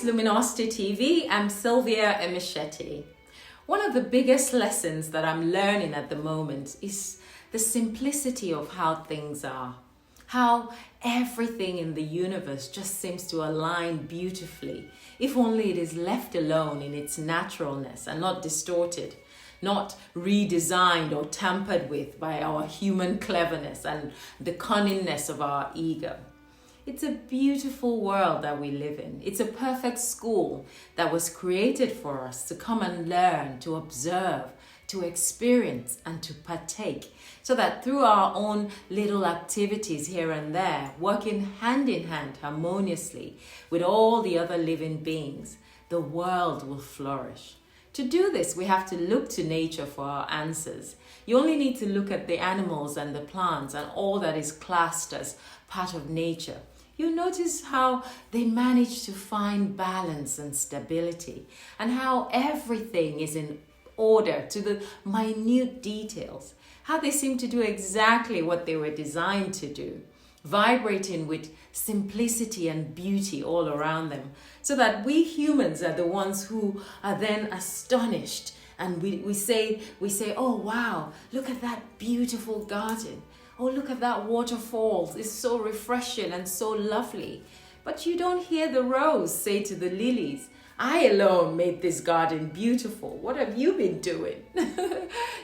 Luminosity TV. I'm Sylvia Emichetti. One of the biggest lessons that I'm learning at the moment is the simplicity of how things are. How everything in the universe just seems to align beautifully, if only it is left alone in its naturalness and not distorted, not redesigned or tampered with by our human cleverness and the cunningness of our ego. It's a beautiful world that we live in. It's a perfect school that was created for us to come and learn, to observe, to experience, and to partake, so that through our own little activities here and there, working hand in hand harmoniously with all the other living beings, the world will flourish. To do this, we have to look to nature for our answers. You only need to look at the animals and the plants and all that is classed as part of nature. You'll notice how they manage to find balance and stability, and how everything is in order to the minute details, how they seem to do exactly what they were designed to do, vibrating with simplicity and beauty all around them, so that we humans are the ones who are then astonished, and we say, oh wow, look at that beautiful garden. Oh, look at that waterfall. It's so refreshing and so lovely. But you don't hear the rose say to the lilies, I alone made this garden beautiful. What have you been doing?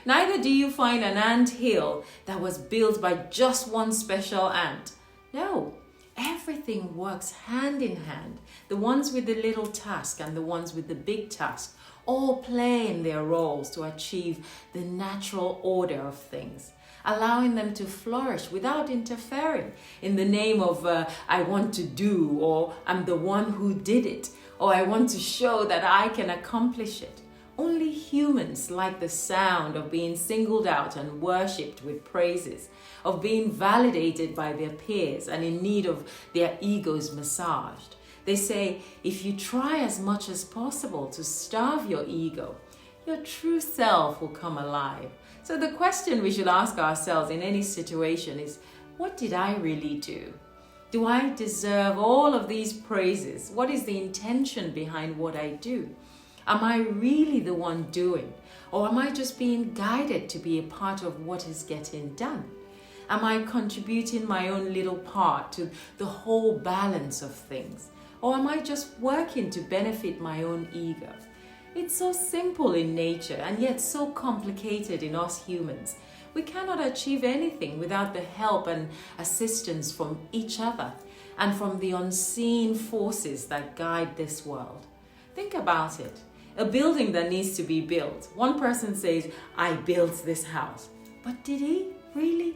Neither do you find an ant hill that was built by just one special ant. No, everything works hand in hand. The ones with the little task and the ones with the big task all play in their roles to achieve the natural order of things, allowing them to flourish without interfering in the name of I want to do, or I'm the one who did it, or I want to show that I can accomplish it. Only humans like the sound of being singled out and worshipped with praises, of being validated by their peers and in need of their egos massaged. They say, if you try as much as possible to starve your ego, your true self will come alive. So the question we should ask ourselves in any situation is, what did I really do? Do I deserve all of these praises? What is the intention behind what I do? Am I really the one doing? Or am I just being guided to be a part of what is getting done? Am I contributing my own little part to the whole balance of things? Or am I just working to benefit my own ego? It's so simple in nature and yet so complicated in us humans. We cannot achieve anything without the help and assistance from each other and from the unseen forces that guide this world. Think about it. A building that needs to be built. One person says, I built this house. But did he really?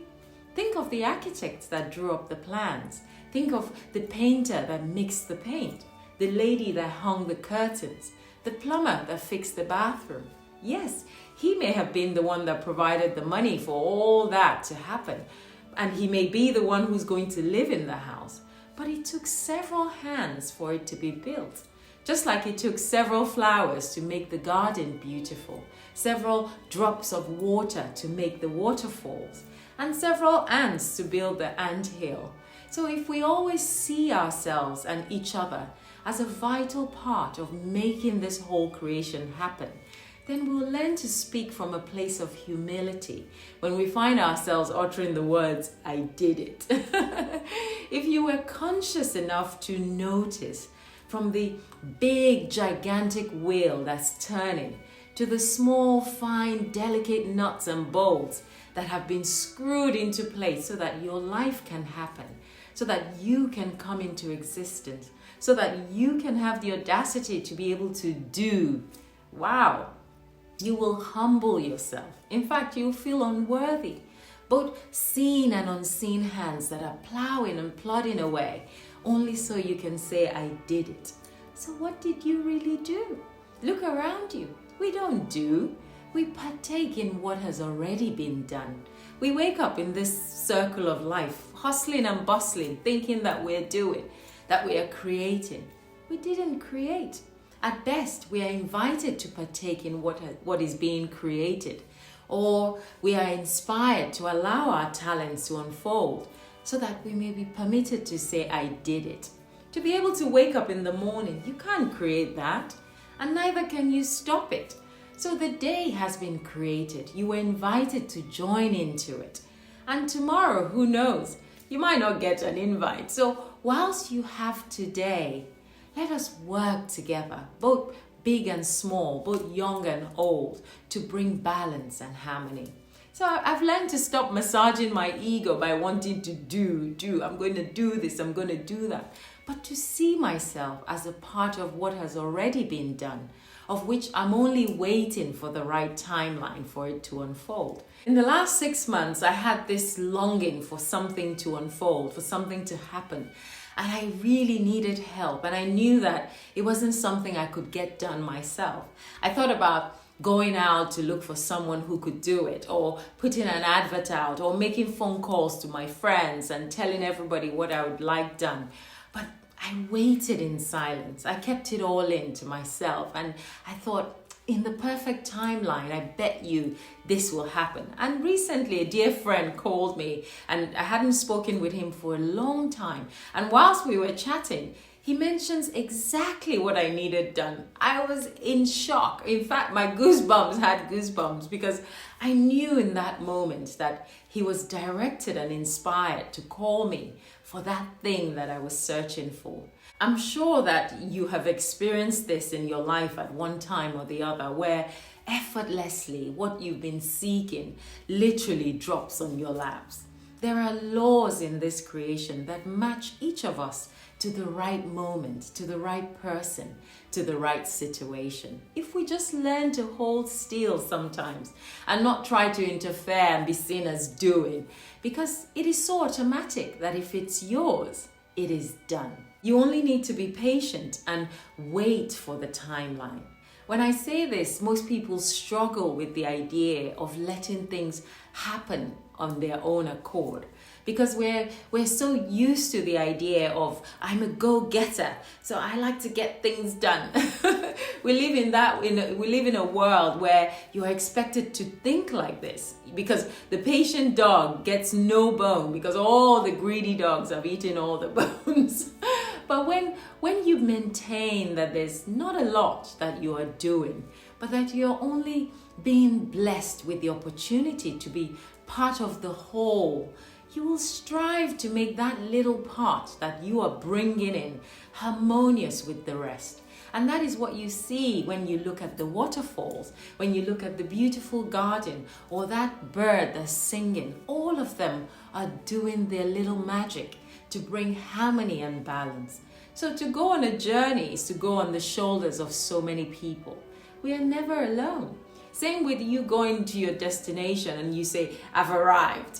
Think of the architects that drew up the plans. Think of the painter that mixed the paint, the lady that hung the curtains, the plumber that fixed the bathroom. Yes, he may have been the one that provided the money for all that to happen, and he may be the one who's going to live in the house, but it took several hands for it to be built. Just like it took several flowers to make the garden beautiful, several drops of water to make the waterfalls, and several ants to build the ant hill. So if we always see ourselves and each other as a vital part of making this whole creation happen, then we'll learn to speak from a place of humility when we find ourselves uttering the words, I did it. If you were conscious enough to notice from the big, gigantic wheel that's turning to the small, fine, delicate nuts and bolts that have been screwed into place so that your life can happen, so that you can come into existence, so that you can have the audacity to be able to do. Wow. You will humble yourself. In fact, you'll feel unworthy. Both seen and unseen hands that are plowing and plodding away, only so you can say, I did it. So what did you really do? Look around you. We don't do. We partake in what has already been done. We wake up in this circle of life, hustling and bustling, thinking that we're doing, that we are creating. We didn't create. At best, we are invited to partake in what is being created, or we are inspired to allow our talents to unfold so that we may be permitted to say, I did it. To be able to wake up in the morning, you can't create that, and neither can you stop it. So the day has been created. You were invited to join into it. And tomorrow, who knows? You might not get an invite. So whilst you have today, let us work together, both big and small, both young and old, to bring balance and harmony. So I've learned to stop massaging my ego by wanting to do. I'm going to do this, I'm going to do that. But to see myself as a part of what has already been done, of which I'm only waiting for the right timeline for it to unfold. In the last 6 months, I had this longing for something to unfold, for something to happen. And I really needed help. And I knew that it wasn't something I could get done myself. I thought about going out to look for someone who could do it, or putting an advert out, or making phone calls to my friends and telling everybody what I would like done. But I waited in silence. I kept it all in to myself. And I thought, in the perfect timeline, I bet you this will happen. And recently, a dear friend called me, and I hadn't spoken with him for a long time. And whilst we were chatting, he mentions exactly what I needed done. I was in shock. In fact, my goosebumps had goosebumps, because I knew in that moment that he was directed and inspired to call me for that thing that I was searching for. I'm sure that you have experienced this in your life at one time or the other, where effortlessly what you've been seeking literally drops on your laps. There are laws in this creation that match each of us to the right moment, to the right person, to the right situation. If we just learn to hold still sometimes and not try to interfere and be seen as doing, because it is so automatic that if it's yours, it is done. You only need to be patient and wait for the timeline. When I say this, most people struggle with the idea of letting things happen on their own accord, because we're so used to the idea of I'm a go-getter, so I like to get things done. We live in a world where you are expected to think like this, because the patient dog gets no bone because all the greedy dogs have eaten all the bones. But when you maintain that there's not a lot that you are doing, but that you're only being blessed with the opportunity to be part of the whole, you will strive to make that little part that you are bringing in harmonious with the rest. And that is what you see when you look at the waterfalls, when you look at the beautiful garden, or that bird that's singing. All of them are doing their little magic to bring harmony and balance. So to go on a journey is to go on the shoulders of so many people. We are never alone. Same with you going to your destination and you say, I've arrived.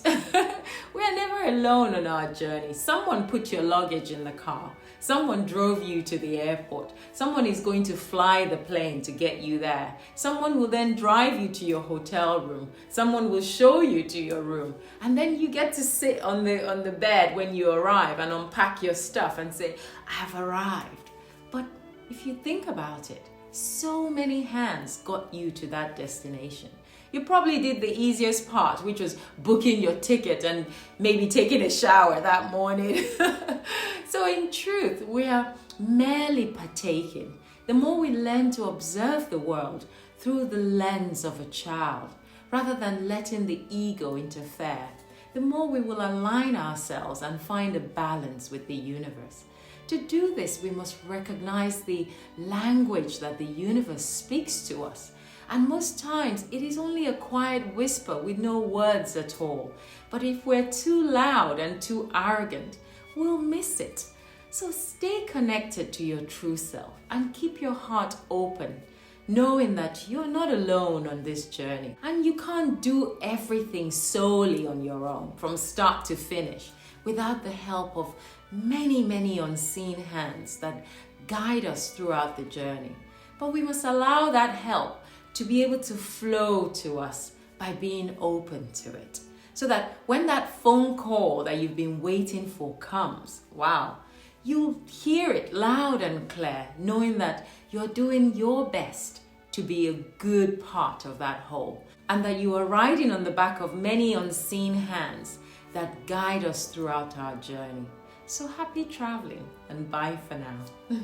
We are never alone on our journey. Someone put your luggage in the car. Someone drove you to the airport. Someone is going to fly the plane to get you there. Someone will then drive you to your hotel room. Someone will show you to your room. And then you get to sit on the bed when you arrive and unpack your stuff and say, I've arrived. But if you think about it, so many hands got you to that destination. You probably did the easiest part, which was booking your ticket and maybe taking a shower that morning. So in truth, we are merely partaking. The more we learn to observe the world through the lens of a child, rather than letting the ego interfere, the more we will align ourselves and find a balance with the universe. To do this, we must recognize the language that the universe speaks to us. And most times, it is only a quiet whisper with no words at all. But if we're too loud and too arrogant, we'll miss it. So stay connected to your true self and keep your heart open, knowing that you're not alone on this journey. And you can't do everything solely on your own, from start to finish, without the help of many, many unseen hands that guide us throughout the journey. But we must allow that help to be able to flow to us by being open to it. So that when that phone call that you've been waiting for comes, wow, you'll hear it loud and clear, knowing that you're doing your best to be a good part of that whole, and that you are riding on the back of many unseen hands that guide us throughout our journey. So happy traveling and bye for now.